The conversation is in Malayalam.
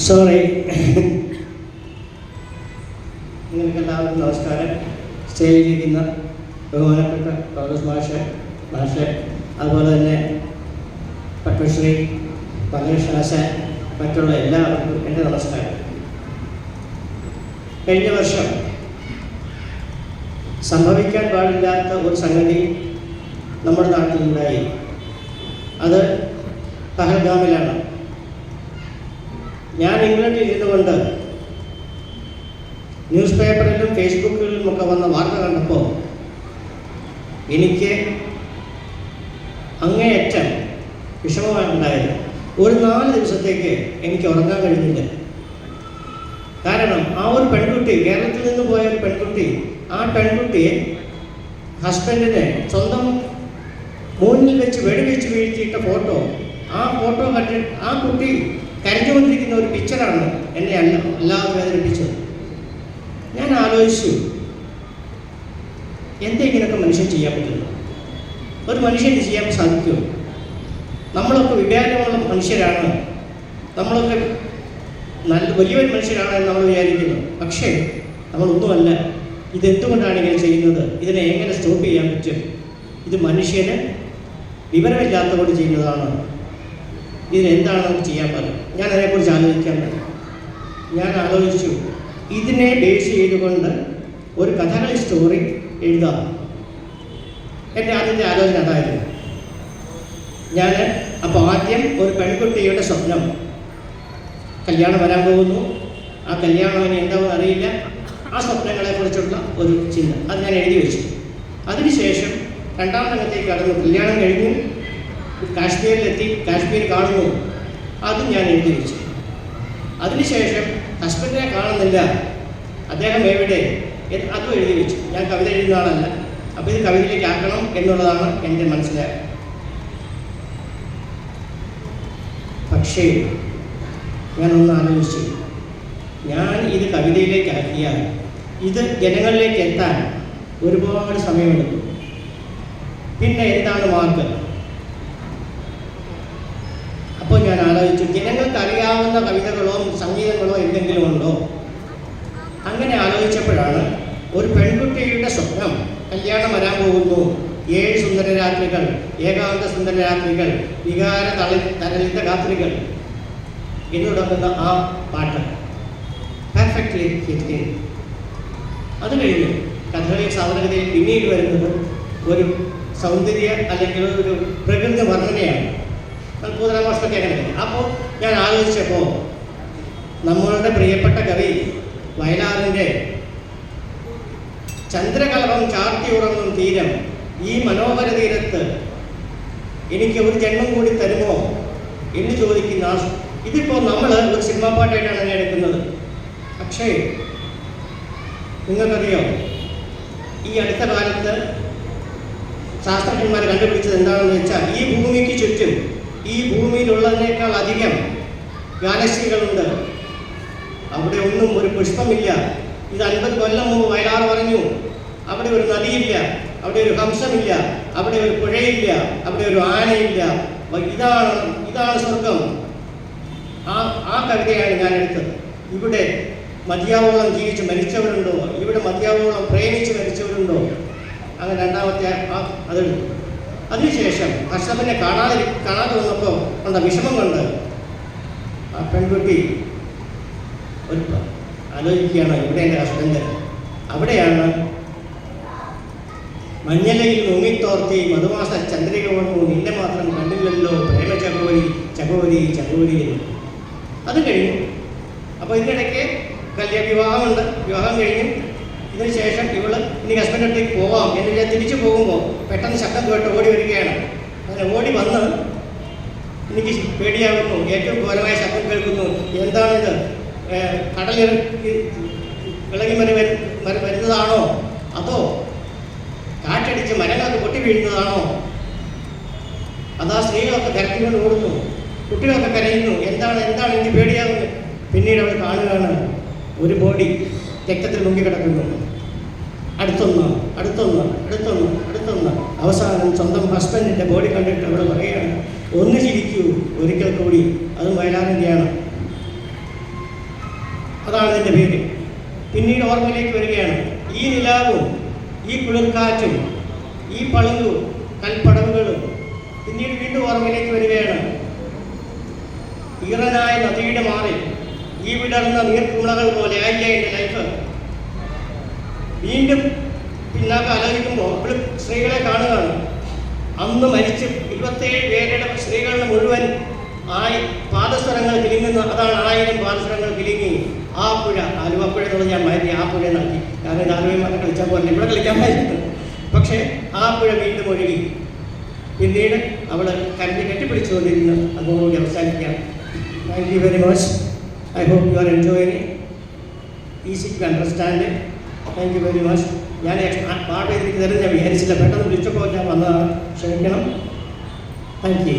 സോറി. നിങ്ങൾക്കെല്ലാവർക്കും നമസ്കാരം. സ്റ്റേജിലിരിക്കുന്ന ബഹുമാനപ്പെട്ട പൗലോസ് മാഷ്, അതുപോലെ തന്നെ പത്മശ്രീ പങ്കജ്, മറ്റുള്ള എല്ലാവർക്കും എൻ്റെ നമസ്കാരം. കഴിഞ്ഞ വർഷം സംഭവിക്കാൻ പാടില്ലാത്ത ഒരു സംഗതി നമ്മുടെ നാട്ടിലുണ്ടായി. അത് പഹൽഗാമിലാണ്. ഞാൻ ഇംഗ്ലണ്ടിൽ ഇരുന്നുകൊണ്ട് ന്യൂസ് പേപ്പറിലും ഫേസ്ബുക്കിലുമൊക്കെ വന്ന വാർത്ത കണ്ടപ്പോൾ എനിക്ക് അങ്ങേയറ്റം വിഷമമായിട്ടുണ്ടായത്. ഒരു 4 ദിവസത്തേക്ക് എനിക്ക് ഉറങ്ങാൻ കഴിഞ്ഞില്ല. കാരണം ആ ഒരു പെൺകുട്ടി, കേരളത്തിൽ നിന്ന് പോയ ഒരു പെൺകുട്ടി, ആ പെൺകുട്ടിയെ ഹസ്ബൻഡിനെ സ്വന്തം മുന്നിൽ വെച്ച് വെടിവെച്ച് വീഴ്ത്തിയിട്ട ഫോട്ടോ, ആ ഫോട്ടോ കണ്ടിട്ട് ആ കുട്ടി കരഞ്ഞുകൊണ്ടിരിക്കുന്ന ഒരു പിക്ചറാണ് എന്നെ അല്ലാതെ വേദനിപ്പിച്ചത്. ഞാൻ ആലോചിച്ചു, എന്തെങ്കിലുമൊക്കെ മനുഷ്യൻ ചെയ്യാൻ പറ്റുന്നു? ഒരു മനുഷ്യന് ചെയ്യാൻ സാധിക്കുമോ? നമ്മളൊക്കെ വിവേകമുള്ള മനുഷ്യരാണ്, നമ്മളൊക്കെ വലിയൊരു മനുഷ്യരാണ് എന്ന് നമ്മൾ വിചാരിക്കുന്നു. പക്ഷേ നമ്മളൊന്നുമല്ല. ഇതെന്തുകൊണ്ടാണ് ഇങ്ങനെ ചെയ്യുന്നത്? ഇതിനെ എങ്ങനെ സ്റ്റോപ്പ് ചെയ്യാൻ പറ്റും? ഇത് മനുഷ്യന് വിവരമില്ലാത്തതുകൊണ്ട് ചെയ്യുന്നതാണ്. ഇതിനെന്താണ് നമുക്ക് ചെയ്യാൻ പറ്റും? ഞാൻ അതിനെക്കുറിച്ച് ആലോചിക്കാൻ പറ്റും. ഞാൻ ആലോചിച്ചു, ഇതിനെ ബേസ് ചെയ്തുകൊണ്ട് ഒരു കഥകളി സ്റ്റോറി എഴുതാം. എൻ്റെ ആദ്യത്തെ ആലോചന അതായിരുന്നു. ഞാൻ അപ്പോൾ ആദ്യം ഒരു പെൺകുട്ടിയുടെ സ്വപ്നം, കല്യാണം വരാൻ പോകുന്നു, ആ കല്യാണം ഇനി എന്താണെന്ന് അറിയില്ല, ആ സ്വപ്നങ്ങളെക്കുറിച്ചുള്ള ഒരു ചിന്ത, അത് ഞാൻ എഴുതി വെച്ചു. അതിനുശേഷം 2ാം രംഗത്തേക്ക് കടന്നു. കല്യാണം കഴിഞ്ഞു, കാശ്മീരിലെത്തി, കാശ്മീർ കാണുന്നു, അതും ഞാൻ എഴുതി വെച്ചു. അതിനുശേഷം ഹസ്ബൻഡിനെ കാണുന്നില്ല, അദ്ദേഹം എവിടെ, അതും എഴുതി വെച്ചു. ഞാൻ കവിത എഴുതുന്ന ആളല്ല, അപ്പോൾ ഇത് കവിതയിലേക്ക് ആക്കണം എന്നുള്ളതാണ് എൻ്റെ മനസ്സിലായത്. പക്ഷേ ഞാനൊന്ന് ആലോചിച്ചു, ഞാൻ ഇത് കവിതയിലേക്ക് ആക്കിയാൽ ഇത് ജനങ്ങളിലേക്ക് എത്താൻ ഒരുപാട് സമയമെടുക്കും. പിന്നെ എന്താണ് മാർഗം? അപ്പോൾ ഞാൻ ആലോചിച്ചു, ജനങ്ങൾക്ക് അറിയാവുന്ന കവിതകളോ സംഗീതങ്ങളോ എന്തെങ്കിലും ഉണ്ടോ? അങ്ങനെ ആലോചിച്ചപ്പോഴാണ് ഒരു പെൺകുട്ടിയുടെ സ്വപ്നം, കല്യാണം വരാൻ പോകുന്നു, 7 സുന്ദരരാത്രികൾ, ഏകാന്ത സുന്ദരരാത്രികൾ, വികാര തരളിത രാത്രികൾ എന്ന് തുടങ്ങുന്ന ആ പാട്ട് പെർഫെക്റ്റ്ലി ഹിറ്റ്. അത് കഴിഞ്ഞു കഥകളി സാധാരണഗതിയിൽ പിന്നീട് വരുന്നത് ഒരു സൗന്ദര്യ അല്ലെങ്കിൽ ഒരു പ്രകൃതി വർണ്ണനയാണ്. പൂതനാമോഷമൊക്കെ അങ്ങനെ. അപ്പോൾ ഞാൻ ആലോചിച്ചപ്പോൾ നമ്മളുടെ പ്രിയപ്പെട്ട കവി വയലാറിൻ്റെ ചന്ദ്രകലപം ചാർത്തി ഉറങ്ങും തീരം, ഈ മനോഹര തീരത്ത് എനിക്ക് ഒരു ജന്മം കൂടി തരുമോ എന്ന് ചോദിക്കുന്ന ഇതിപ്പോൾ നമ്മൾ ഒരു സിനിമാ പാട്ടായിട്ടാണ് അതിനെ എടുക്കുന്നത്. പക്ഷേ നിങ്ങൾക്കറിയോ, ഈ അടുത്ത കാലത്ത് ശാസ്ത്രജ്ഞന്മാർ കണ്ടുപിടിച്ചത് എന്താണെന്ന് വെച്ചാൽ, ഈ ഭൂമിക്ക് ചുറ്റും, ഈ ഭൂമിയിലുള്ളതിനേക്കാൾ അധികം ഗാലക്സികളുണ്ട്. അവിടെ ഒന്നും ഒരു പുഷ്പമില്ല. ഇത് 50 കൊല്ലം മുമ്പ് വയലാർ പറഞ്ഞു. അവിടെ ഒരു നദിയില്ല, അവിടെ ഒരു ഹംസമില്ല, അവിടെ ഒരു പുഴയില്ല, അവിടെ ഒരു ആനയില്ല. ഇതാണ് സ്വർഗം. ആ കവിതയാണ് ഞാൻ എടുത്തത്. ഇവിടെ മതിയാവോളം ജീവിച്ച് മരിച്ചവരുണ്ടോ? ഇവിടെ മതിയാവോളം പ്രേമിച്ച് മരിച്ചവരുണ്ടോ? അങ്ങനെ 2ാമത്തെ അതെടുത്തു. അതിനുശേഷം ഹർഷപ്പനെ കാണാതെ വന്നപ്പോൾ ഉള്ള വിഷമം കൊണ്ട് ആ പെൺകുട്ടി ഒരു ആലോചിക്കുകയാണ്, ഇവിടെ എൻ്റെ ഹസ്ബൻഡ്, അവിടെയാണ് മഞ്ഞലയിൽ മുങ്ങിത്തോർത്തി മധുമാസ ചന്ദ്രിക വന്നു, നിന്നെ മാത്രം കണ്ടില്ലല്ലോ പ്രേമ ചകോരി ചകോരി ചകോരി. അത് കഴിഞ്ഞു. അപ്പോൾ ഇതിനിടയ്ക്ക് വിവാഹമുണ്ട്. വിവാഹം കഴിഞ്ഞു. ഇതിന് ശേഷം ഇവള് ഇനി ഹസ്ബൻഡ് അടുത്തേക്ക് പോവാം എന്ന് ഞാൻ തിരിച്ചു പോകുമ്പോൾ പെട്ടെന്ന് ശബ്ദം കേട്ട് ഓടി വരികയാണ്. അങ്ങനെ ഓടി വന്ന് എനിക്ക് പേടിയാകുന്നു. ഏറ്റവും ഘോരമായ ശബ്ദം കേൾക്കുന്നു. എന്താണിത്? കടലിറക്കി ഇളകി വരുന്നതാണോ? അതോ കാറ്റടിച്ച് മരങ്ങളൊക്കെ പൊട്ടി വീഴുന്നതാണോ? അതാ സ്ത്രീകളൊക്കെ കരഞ്ഞുകൊണ്ട് ഓടുന്നു, കുട്ടികളൊക്കെ കരയുന്നു. എന്താണ് എനിക്ക് പേടിയാകുന്നത്? പിന്നീട് അവൾ കാണുകയാണ്, ഒരു ബോഡി രക്തത്തിൽ മുങ്ങിക്കിടക്കുന്നു. അടുത്തൊന്ന് അവസാനം സ്വന്തം ഹസ്ബൻഡിൻ്റെ ബോഡി കണ്ടിട്ട് അവൾ പറയുകയാണ്, ഒന്ന് ചിരിക്കൂ ഒരിക്കൽ കൂടി. അതും വയലാറിൻ്റെയാണ്. അതാണ് ഇതിൻ്റെ പേര്. പിന്നീട് ഓർമ്മയിലേക്ക് വരികയാണ് ഈ നിലാവും ഈ കുളിർക്കാറ്റും ഈ പളുങ്കും കൽപ്പടവുകളും. പിന്നീട് വീണ്ടും ഓർമ്മയിലേക്ക് വരികയാണ് ഈറനായ നദിയുടെ മാറി ഈ വിടർന്ന നീർക്കുളകൾ പോലെ ആയില്ല എൻ്റെ ലൈഫ്. വീണ്ടും പിന്നാക്ക ആലോചിക്കുമ്പോൾ സ്ത്രീകളെ കാണുകയാണ്. അന്ന് മരിച്ച് 27 പേരുടെ സ്ത്രീകളുടെ മുഴുവൻ പാദസ്വരങ്ങൾ കിളിങ്ങുന്ന, അതാണ് 1000 പാദസ്വരങ്ങൾ കിളിങ്ങി ആ പുഴ, ആലുവപ്പുഴ എന്നുള്ളത് ഞാൻ മാറ്റി ആ പുഴ നൽകി. കാരണം ആലുവന്മാരെ കളിച്ചാൽ പോലെ ഇവിടെ കളിക്കാൻ പറ്റുന്നു. പക്ഷേ ആ പുഴ വീണ്ടും ഒഴുകി. പിന്നീട് അവൾ കരഞ്ഞ് കെട്ടിപ്പിടിച്ചുകൊണ്ടിരുന്ന് അതോടുകൂടി അവസാനിക്കാം. Thank you very much. I hope you are enjoying. Easy to understand. Thank you very much. ഞാൻ പാട്ട് എനിക്ക് തരുന്ന ഞാൻ വിചാരിച്ചില്ല, പെട്ടെന്ന് വിളിച്ചപ്പോൾ ഞാൻ വന്നതാണ്, ക്ഷമിക്കണം. Thank you.